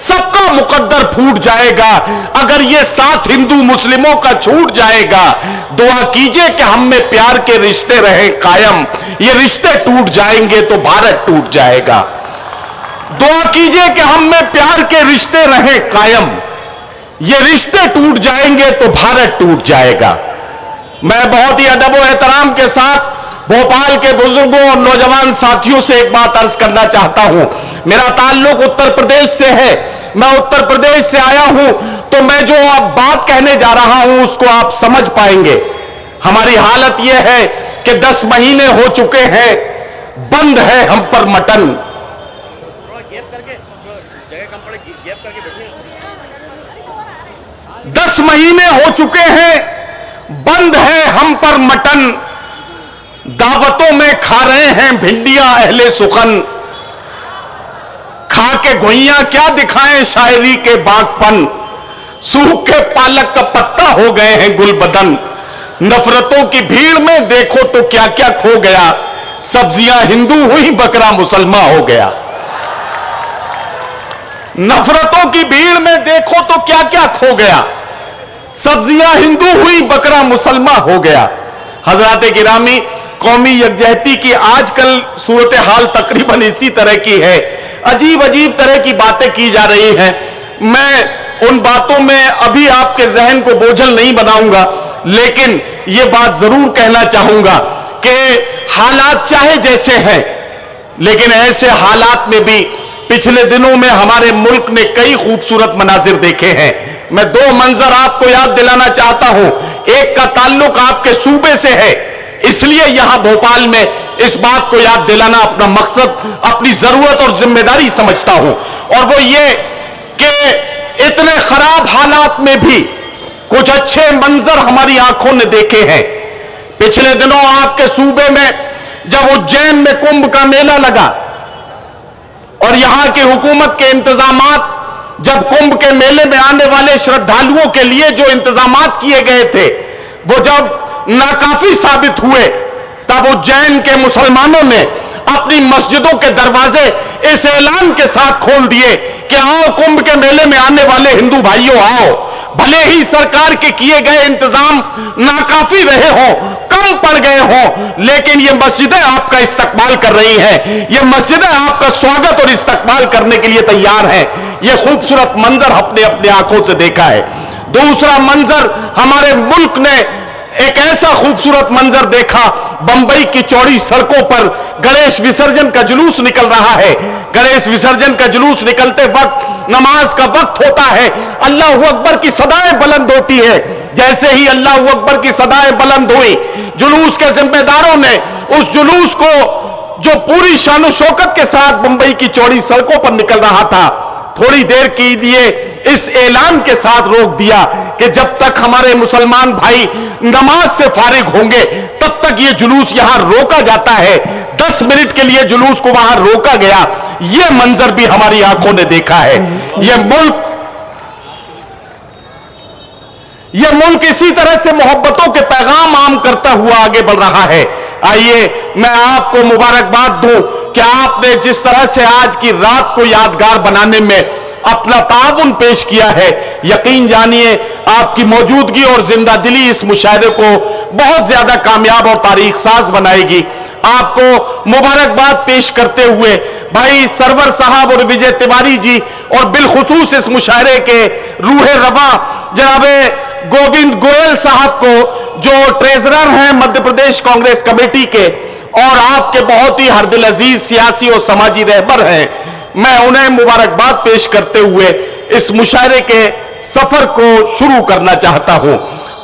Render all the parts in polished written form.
سب کا مقدر پھوٹ جائے گا اگر یہ ساتھ ہندو مسلموں کا چھوٹ جائے گا. دعا کیجئے کہ ہم میں پیار کے رشتے رہیں قائم, یہ رشتے ٹوٹ جائیں گے تو بھارت ٹوٹ جائے گا. دعا کیجئے کہ ہم میں پیار کے رشتے رہیں قائم, یہ رشتے ٹوٹ جائیں گے تو بھارت ٹوٹ جائے گا. میں بہت ہی ادب و احترام کے ساتھ بھوپال کے بزرگوں اور نوجوان ساتھیوں سے ایک بات عرض کرنا چاہتا ہوں. میرا تعلق اتر پردیش سے ہے, میں اتر پردیش سے آیا ہوں, تو میں جو اب بات کہنے جا رہا ہوں اس کو آپ سمجھ پائیں گے. ہماری حالت یہ ہے کہ 10 مہینے ہو چکے ہیں, بند ہے ہم پر مٹن. 10 مہینے ہو چکے ہیں, بند ہے ہم پر مٹن. دعوتوں میں کھا رہے ہیں بھنڈیاں اہل سخن, کھا کے گوئیاں کیا دکھائیں شاعری کے باغ پن. سوکھ کے پالک کا پتا ہو گئے ہیں گل بدن. نفرتوں کی بھیڑ میں دیکھو تو کیا کیا کھو گیا, سبزیاں ہندو ہوئی بکرا مسلمان ہو گیا. نفرتوں کی بھیڑ میں دیکھو تو کیا کیا کھو گیا, سبزیاں ہندو ہوئی بکرا مسلمان ہو گیا. حضرات گرامی, قومی یکجہتی کی آج کل صورتحال تقریباً اسی طرح کی ہے. عجیب عجیب طرح کی باتیں کی جا رہی ہیں. میں ان باتوں میں ابھی آپ کے ذہن کو بوجھل نہیں بناؤں گا, لیکن یہ بات ضرور کہنا چاہوں گا کہ حالات چاہے جیسے ہیں, لیکن ایسے حالات میں بھی پچھلے دنوں میں ہمارے ملک نے کئی خوبصورت مناظر دیکھے ہیں. میں 2 منظر آپ کو یاد دلانا چاہتا ہوں. ایک کا تعلق آپ کے صوبے سے ہے, اس لیے یہاں بھوپال میں اس بات کو یاد دلانا اپنا مقصد, اپنی ضرورت اور ذمہ داری سمجھتا ہوں. اور وہ یہ کہ اتنے خراب حالات میں بھی کچھ اچھے منظر ہماری آنکھوں نے دیکھے ہیں. پچھلے دنوں آپ کے صوبے میں جب اجین میں کمبھ کا میلہ لگا اور یہاں کی حکومت کے انتظامات, جب کمبھ کے میلے میں آنے والے شردھالوؤں کے لیے جو انتظامات کیے گئے تھے وہ جب ناکافی ثابت ہوئے, تب اجین کے مسلمانوں نے اپنی مسجدوں کے دروازے اس اعلان کے ساتھ کھول دیے کہ آؤ کمبھ کے میلے میں آنے والے ہندو بھائیوں آؤ. بھلے ہی سرکار کے کیے گئے انتظام ناکافی رہے ہوں, کم پڑ گئے ہوں, لیکن یہ مسجدیں آپ کا استقبال کر رہی ہیں, یہ مسجدیں آپ کا سواگت اور استقبال کرنے کے لیے تیار ہیں. یہ خوبصورت منظر اپنے آنکھوں سے دیکھا ہے. دوسرا منظر, ہمارے ملک نے ایک ایسا خوبصورت منظر دیکھا, بمبئی کی چوڑی سڑکوں پر گنیش وسرجن کا جلوس نکل رہا ہے. گنیش وسرجن کا جلوس نکلتے وقت نماز کا وقت ہوتا ہے, اللہ اکبر کی صدائیں بلند ہوتی ہے. جیسے ہی اللہ اکبر کی صدائیں بلند ہوئی, جلوس کے ذمہ داروں نے اس جلوس کو جو پوری شان و شوکت کے ساتھ بمبئی کی چوڑی سڑکوں پر نکل رہا تھا, تھوڑی دیر کے لیے اس اعلان کے ساتھ روک دیا کہ جب تک ہمارے مسلمان بھائی نماز سے فارغ ہوں گے تب تک یہ جلوس یہاں روکا جاتا ہے. 10 منٹ کے لیے جلوس کو وہاں روکا گیا. یہ منظر بھی ہماری آنکھوں نے دیکھا ہے. یہ ملک اسی طرح سے محبتوں کے پیغام عام کرتا ہوا آگے بڑھ رہا ہے. آئیے میں آپ کو مبارکباد دوں کہ آپ نے جس طرح سے آج کی رات کو یادگار بنانے میں اپنا تعاون پیش کیا ہے, یقین جانیے آپ کی موجودگی اور زندہ دلی اس مشاہدے کو بہت زیادہ کامیاب اور تاریخ ساز بنائے گی. آپ کو مبارکباد پیش کرتے ہوئے بھائی سرور صاحب اور وجے تیواری جی, اور بالخصوص اس مشاعرے کے روح رواں جناب گووند گوئل صاحب کو جو ٹریزرر ہیں مدھیہ پردیش کانگریس کمیٹی کے, اور آپ کے بہت ہی ہردل عزیز سیاسی اور سماجی رہبر ہیں, میں انہیں مبارکباد پیش کرتے ہوئے اس مشاعرے کے سفر کو شروع کرنا چاہتا ہوں.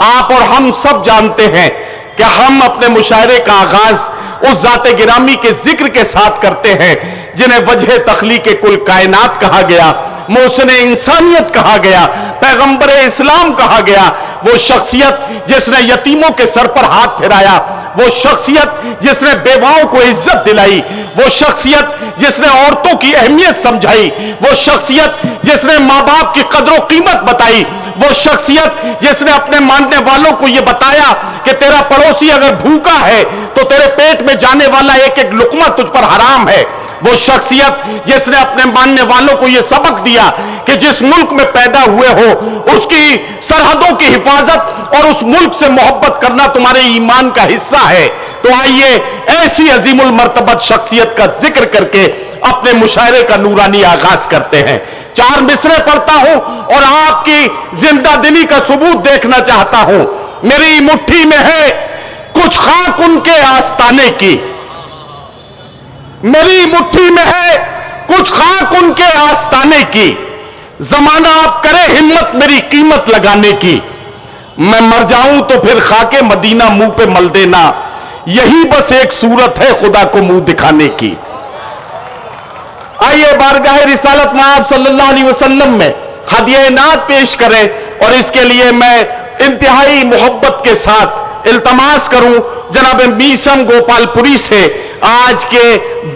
آپ اور ہم سب جانتے ہیں کہ ہم اپنے مشاعرے کا آغاز اس ذات گرامی کے ذکر کے ساتھ کرتے ہیں جنہیں وجہ تخلیق کل کائنات کہا گیا, محسن انسانیت کہا گیا, پیغمبر اسلام کہا گیا. وہ شخصیت جس نے یتیموں کے سر پر ہاتھ پھیرایا, وہ شخصیت جس نے بیواؤں کو عزت دلائی, وہ شخصیت جس نے عورتوں کی اہمیت سمجھائی, وہ شخصیت جس نے ماں باپ کی قدر و قیمت بتائی, وہ شخصیت جس نے اپنے ماننے والوں کو یہ بتایا کہ تیرا پڑوسی اگر بھوکا ہے تو تیرے پیٹ میں جانے والا ایک ایک لقمہ تجھ پر حرام ہے. وہ شخصیت جس نے اپنے ماننے والوں کو یہ سبق دیا کہ جس ملک میں پیدا ہوئے ہو اس کی سرحدوں کی حفاظت اور اس ملک سے محبت کرنا تمہارے ایمان کا حصہ ہے. تو آئیے ایسی عظیم المرتبت شخصیت کا ذکر کر کے اپنے مشاعرے کا نورانی آغاز کرتے ہیں. 4 مصرے پڑھتا ہوں اور آپ کی زندہ دلی کا ثبوت دیکھنا چاہتا ہوں. میری مٹھی میں ہے کچھ خاک ان کے آستانے کی، میری مٹھی میں ہے کچھ خاک ان کے آستانے کی، زمانہ آپ کرے ہمت میری قیمت لگانے کی، میں مر جاؤں تو پھر خاک مدینہ منہ پہ مل دینا، یہی بس ایک صورت ہے خدا کو منہ دکھانے کی. آئیے بارگاہ رسالت میں آپ صلی اللہ علیہ وسلم میں ہدیہ نعت پیش کریں، اور اس کے لیے میں انتہائی محبت کے ساتھ التماس کروں جناب میسم گوپال پوری سے آج کے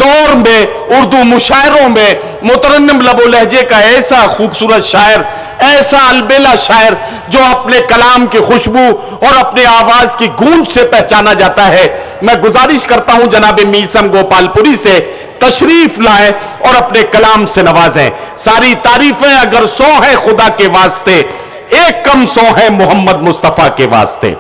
دور میں اردو مشاعروں میں مترنم لب و لہجے کا ایسا خوبصورت شاعر، ایسا البیلا شاعر جو اپنے کلام کی خوشبو اور اپنے آواز کی گونج سے پہچانا جاتا ہے. میں گزارش کرتا ہوں جناب میسم گوپال پوری سے تشریف لائیں اور اپنے کلام سے نوازیں. ساری تعریفیں اگر 100 ہیں خدا کے واسطے، ایک کم 100 ہیں محمد مصطفیٰ کے واسطے.